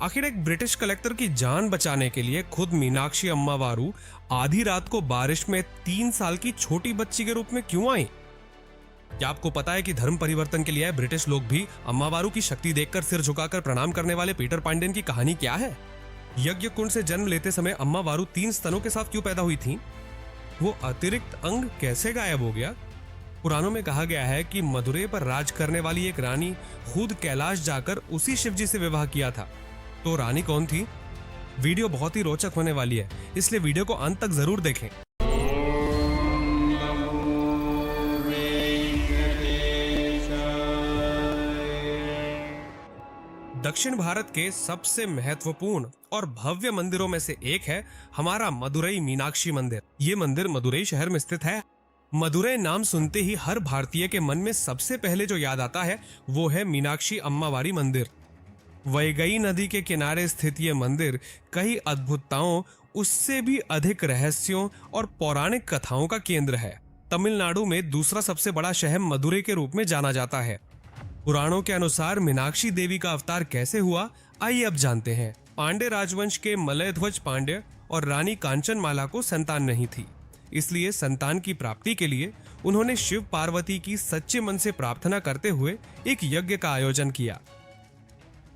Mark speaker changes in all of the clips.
Speaker 1: आखिर एक British collector की जान बचाने के लिए खुद मीनाक्षी अम्मावारू आधी रात को बारिश में 3 साल की छोटी बच्ची के रूप में क्यों आई? क्या आपको पता है कि धर्म परिवर्तन के लिए आए ब्रिटिश लोग भी अम्मावारू की शक्ति देखकर सिर झुकाकर प्रणाम करने वाले पीटर पांडियन की कहानी क्या है? यज्ञ कुंड से जन्म लेते समय अम्मावारू 3 स्तनों के साथ क्यों पैदा हुई थी? वो अतिरिक्त अंग कैसे गायब हो गया? पुराणों में कहा गया है कि मदुरै पर राज करने वाली एक रानी खुद कैलाश जाकर उसी शिवजी से विवाह किया था। तो रानी कौन थी? वीडियो बहुत ही रोचक होने वाली है, इसलिए वीडियो को अंत तक जरूर देखें। दक्षिण भारत के सबसे महत्वपूर्ण और भव्य मंदिरों में से एक है हमारा मदुरै मीनाक्षी मंदिर। ये मंदिर मदुरै शहर में स्थित है। मदुरै नाम सुनते ही हर भारतीय के मन में सबसे पहले जो याद आता है वो है मीनाक्षी अम्मावारी मंदिर। वैगई नदी के किनारे स्थित ये मंदिर कई अद्भुतताओं, उससे भी अधिक रहस्यों और पौराणिक कथाओं का केंद्र है। तमिलनाडु में दूसरा सबसे बड़ा शहर मदुरै के रूप में जाना जाता है। पुराणों के अनुसार मीनाक्षी देवी का अवतार कैसे हुआ, आइए अब जानते हैं। पांड्य राजवंश के मलयध्वज पांड्य और रानी कांचनमाला को संतान नहीं थी, इसलिए संतान की प्राप्ति के लिए उन्होंने शिव पार्वती की सच्चे मन से प्रार्थना करते हुए एक यज्ञ का आयोजन किया।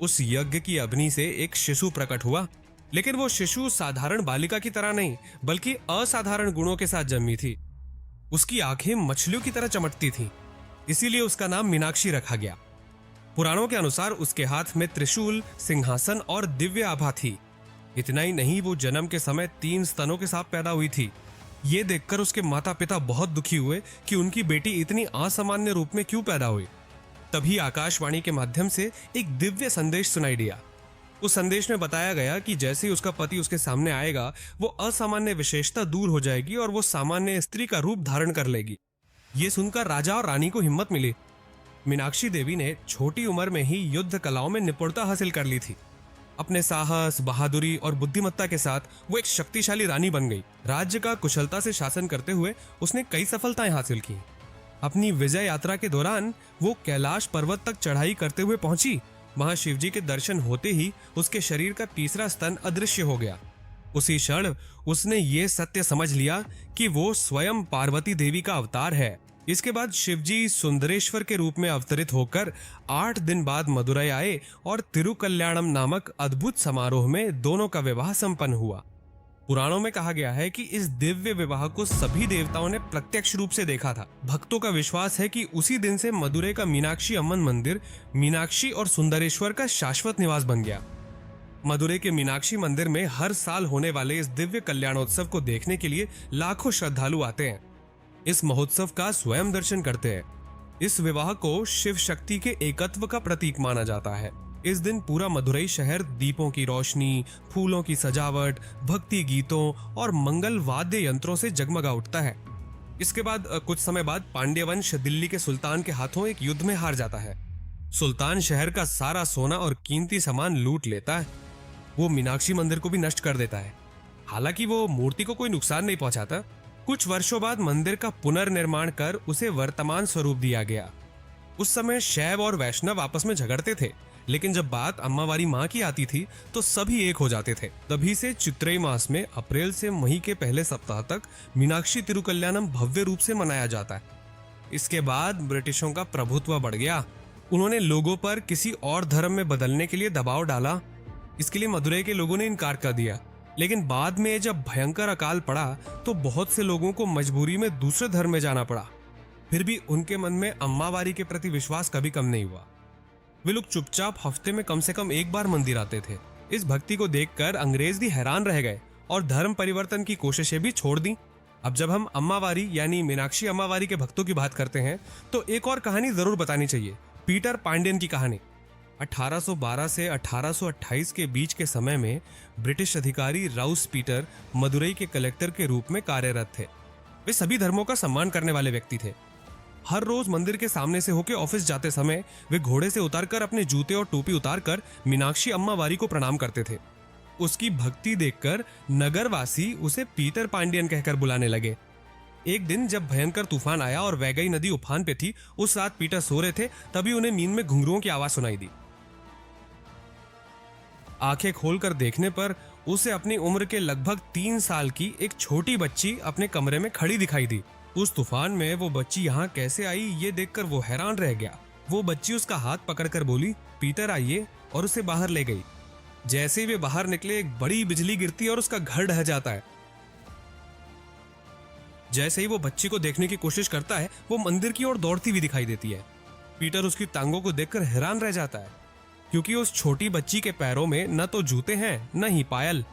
Speaker 1: उस यज्ञ की अग्नि से एक शिशु प्रकट हुआ, लेकिन वो शिशु साधारण बालिका की तरह नहीं बल्कि असाधारण गुणों के साथ जन्मी थी। उसकी आंखें मछलियों की तरह चमकती थीं, इसीलिए उसका नाम मीनाक्षी रखा गया। पुराणों के अनुसार उसके हाथ में त्रिशूल, सिंहासन और दिव्य आभा थी। इतना ही नहीं, वो जन्म के समय 3 स्तनों के साथ पैदा हुई थी। ये देखकर उसके माता पिता बहुत दुखी हुए कि उनकी बेटी इतनी असामान्य रूप में क्यों पैदा हुई। तभी आकाशवाणी के माध्यम से एक दिव्य संदेश सुनाई दिया। उस संदेश में बताया गया कि जैसे ही उसका पति उसके सामने आएगा, वो असामान्य विशेषता दूर हो जाएगी और वो सामान्य स्त्री का रूप धारण कर लेगी। ये सुनकर राजा और रानी को हिम्मत मिली। मीनाक्षी देवी ने छोटी उम्र में ही युद्ध कलाओं में निपुणता हासिल कर ली थी। अपने साहस, बहादुरी और बुद्धिमत्ता के साथ वो एक शक्तिशाली रानी बन गई। राज्य का कुशलता से शासन करते हुए उसने कई सफलताएं हासिल की। अपनी विजय यात्रा के दौरान वो कैलाश पर्वत तक चढ़ाई करते हुए पहुंची। वहां शिवजी के दर्शन होते ही उसके शरीर का तीसरा स्तन अदृश्य हो गया। उसी क्षण उसने ये सत्य समझ लिया कि वो स्वयं पार्वती देवी का अवतार है। इसके बाद शिवजी सुंदरेश्वर के रूप में अवतरित होकर 8 दिन बाद मदुरै आए और तिरुकल्याणम नामक अद्भुत समारोह में दोनों का विवाह संपन्न हुआ। पुराणों में कहा गया है कि इस दिव्य विवाह को सभी देवताओं ने प्रत्यक्ष रूप से देखा था। भक्तों का विश्वास है कि उसी दिन से मदुरै का मीनाक्षी अम्मन मंदिर मीनाक्षी और सुंदरेश्वर का शाश्वत निवास बन गया। मदुरै के मीनाक्षी मंदिर में हर साल होने वाले इस दिव्य कल्याणोत्सव को देखने के लिए लाखों श्रद्धालु आते हैं। इस महोत्सव का स्वयं दर्शन करते हैं। इस विवाह को शिव शक्ति के एकत्व का प्रतीक माना जाता है। इस दिन पूरा मदुरै शहर दीपों की रोशनी, फूलों की सजावट, भक्ति गीतों और मंगल वाद्य यंत्रों से जगमगा उठता है। इसके बाद कुछ समय बाद पांड्य वंश दिल्ली के सुल्तान के हाथों एक युद्ध में हार जाता है। सुल्तान शहर का सारा सोना और कीमती सामान लूट लेता है। वो मीनाक्षी मंदिर को भी नष्ट कर देता है। हालांकि वो मूर्ति को कोई नुकसान नहीं पहुंचाता। कुछ वर्षों बाद मंदिर का पुनर्निर्माण कर उसे वर्तमान स्वरूप दिया गया। उस समय शैव और वैष्णव आपस में झगड़ते थे, लेकिन जब बात अम्मावारी माँ की आती थी तो सभी एक हो जाते थे। तभी से चित्रेय मास में अप्रैल से मई के पहले सप्ताह तक मीनाक्षी तिरुकल्याणम भव्य रूप से मनाया जाता है। इसके बाद ब्रिटिशों का प्रभुत्व बढ़ गया। उन्होंने लोगों पर किसी और धर्म में बदलने के लिए दबाव डाला। इसके लिए मदुरै के लोगों ने इनकार कर दिया, लेकिन बाद में जब भयंकर अकाल पड़ा तो बहुत से लोगों को मजबूरी में दूसरे धर्म में जाना पड़ा। फिर भी उनके मन में अम्मावारी के प्रति विश्वास कभी कम नहीं हुआ। वे लोग चुपचाप हफ्ते में कम से कम एक बार मंदिर आते थे। इस भक्ति को देखकर अंग्रेज भी हैरान रह गए और धर्म परिवर्तन की कोशिशें भी छोड़ दी। अब जब हम अम्मावारी यानी मीनाक्षी अम्मावारी के भक्तों की बात करते हैं तो एक और कहानी जरूर बतानी चाहिए, पीटर पांडियन की कहानी। 1812 से 1828 के बीच के समय में ब्रिटिश अधिकारी राउस पीटर मदुरै के कलेक्टर के रूप में कार्यरत थे। वे सभी धर्मों का सम्मान करने वाले व्यक्ति थे। हर रोज मंदिर के सामने से होकर ऑफिस जाते समय वे घोड़े से उतरकर अपने जूते और टोपी उतारकर मीनाक्षी अम्मावारी को प्रणाम करते थे। उसकी भक्ति देखकर नगरवासी उसे पीटर पांडियन कहकर बुलाने लगे। एक दिन जब भयंकर तूफान आया और वैगई नदी उफान पे थी, उस रात पीटर सो रहे थे, तभी उन्हें नींद में घुंघरुओं की आवाज सुनाई दी। आंखें खोलकर देखने पर उसे अपनी उम्र के लगभग 3 साल की एक छोटी बच्ची अपने कमरे में खड़ी दिखाई दी। उस तूफान में वो बच्ची यहाँ कैसे आई ये देखकर वो हैरान रह गया। वो बच्ची उसका हाथ पकड़कर बोली, पीटर आइए, और उसे बाहर ले गई। जैसे ही वे बाहर निकले एक बड़ी बिजली गिरती है और उसका घर ढह जाता है। जैसे ही वो बच्ची को देखने की कोशिश करता है वो मंदिर की ओर दौड़ती हुई दिखाई देती है। पीटर उसकी टांगों को देखकर हैरान रह जाता है, क्योंकि उस छोटी बच्ची के पैरों में न तो जूते हैं न ही पायल।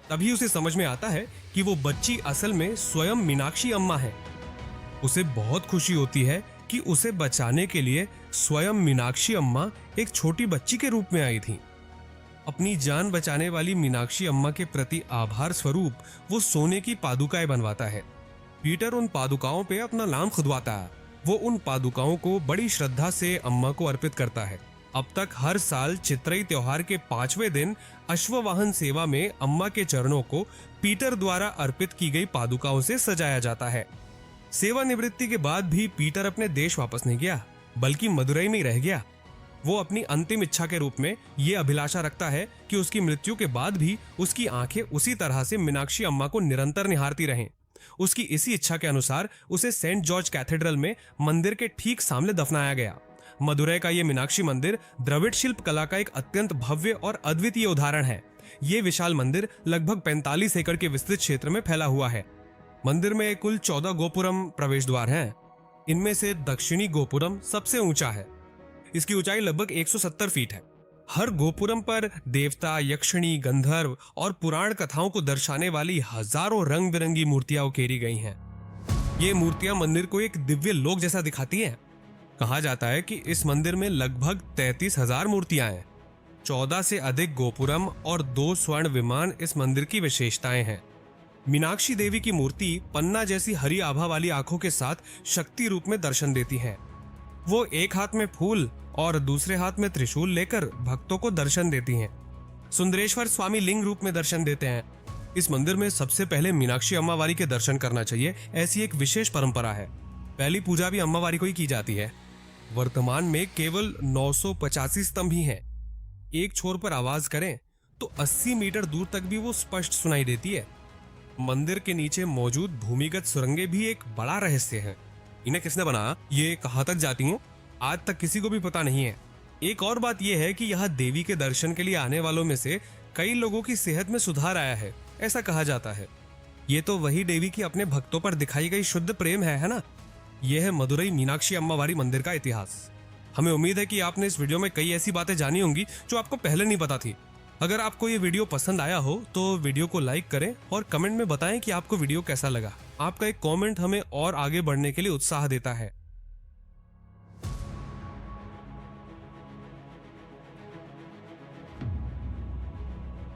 Speaker 1: तभी उसे समझ में आता है कि वो बच्ची असल में स्वयं मीनाक्षी अम्मा है। उसे बहुत खुशी होती है कि उसे बचाने के लिए स्वयं मीनाक्षी अम्मा एक छोटी बच्ची के रूप में आई थी। अपनी जान बचाने वाली मीनाक्षी अम्मा के प्रति आभार स्वरूप वो सोने की पादुकाएं बनवाता है। पीटर उन पादुकाओं पे अपना नाम खुदवाता है। वो उन पादुकाओं को बड़ी श्रद्धा से अम्मा को अर्पित करता है। अब तक हर साल चित्रई त्योहार के 5वें दिन अश्ववाहन सेवा में अम्मा के चरणों को पीटर द्वारा अर्पित की गई पादुकाओं से सजाया जाता है। सेवानिवृत्ति के बाद भी पीटर अपने देश वापस नहीं गया, बल्कि मदुरई में ही रह गया। वो अपनी अंतिम इच्छा के रूप में ये अभिलाषा रखता है कि उसकी मृत्यु के बाद भी उसकी आंखें उसी तरह से मीनाक्षी अम्मा को निरंतर निहारती रहें। उसकी इसी इच्छा के अनुसार उसे सेंट जॉर्ज कैथेड्रल में मंदिर के ठीक सामने दफनाया गया। मदुरई का ये मीनाक्षी मंदिर द्रविड़ शिल्प कला का एक अत्यंत भव्य और अद्वितीय उदाहरण है। ये विशाल मंदिर लगभग 45 एकड़ के विस्तृत क्षेत्र में फैला हुआ है। मंदिर में कुल 14 गोपुरम प्रवेश द्वार हैं। इनमें से दक्षिणी गोपुरम सबसे ऊंचा है। इसकी ऊंचाई लगभग 170 फीट है। हर गोपुरम पर देवता, यक्षिणी, गंधर्व और पुराण कथाओं को दर्शाने वाली हजारों रंग बिरंगी मूर्तियां उकेरी गई हैं। ये मूर्तियां मंदिर को एक दिव्य लोक जैसा दिखाती हैं। कहा जाता है कि इस मंदिर में लगभग 33,000 मूर्तियां हैं। 14 से अधिक गोपुरम और 2 स्वर्ण विमान इस मंदिर की विशेषताएं हैं। मीनाक्षी देवी की मूर्ति पन्ना जैसी हरी आभा वाली आंखों के साथ शक्ति रूप में दर्शन देती है। वो एक हाथ में फूल और दूसरे हाथ में त्रिशूल लेकर भक्तों को दर्शन देती हैं। सुंदरेश्वर स्वामी लिंग रूप में दर्शन देते हैं। इस मंदिर में सबसे पहले मीनाक्षी अम्मावारी के दर्शन करना चाहिए, ऐसी एक विशेष परंपरा है। पहली पूजा भी अम्मावारी को ही की जाती है। वर्तमान में केवल 985 स्तंभ ही हैं। एक छोर पर आवाज करें तो 80 मीटर दूर तक भी वो स्पष्ट सुनाई देती है। मंदिर के नीचे मौजूद भूमिगत सुरंगें भी एक बड़ा रहस्य है। इन्हें किसने बनाया, ये कहाँ तक जाती हैं, आज तक किसी को भी पता नहीं है। एक और बात यह है कि यहाँ देवी के दर्शन के लिए आने वालों में से कई लोगों की सेहत में सुधार आया है, ऐसा कहा जाता है। ये तो वही देवी की अपने भक्तों पर दिखाई गई शुद्ध प्रेम है ना। यह है मदुरई मीनाक्षी अम्मावारी मंदिर का इतिहास। हमें उम्मीद है कि आपने इस वीडियो में कई ऐसी बातें जानी होंगी जो आपको पहले नहीं पता थी। अगर आपको ये वीडियो पसंद आया हो तो वीडियो को लाइक करें और कमेंट में बताएं कि आपको वीडियो कैसा लगा। आपका एक कमेंट हमें और आगे बढ़ने के लिए उत्साह देता है।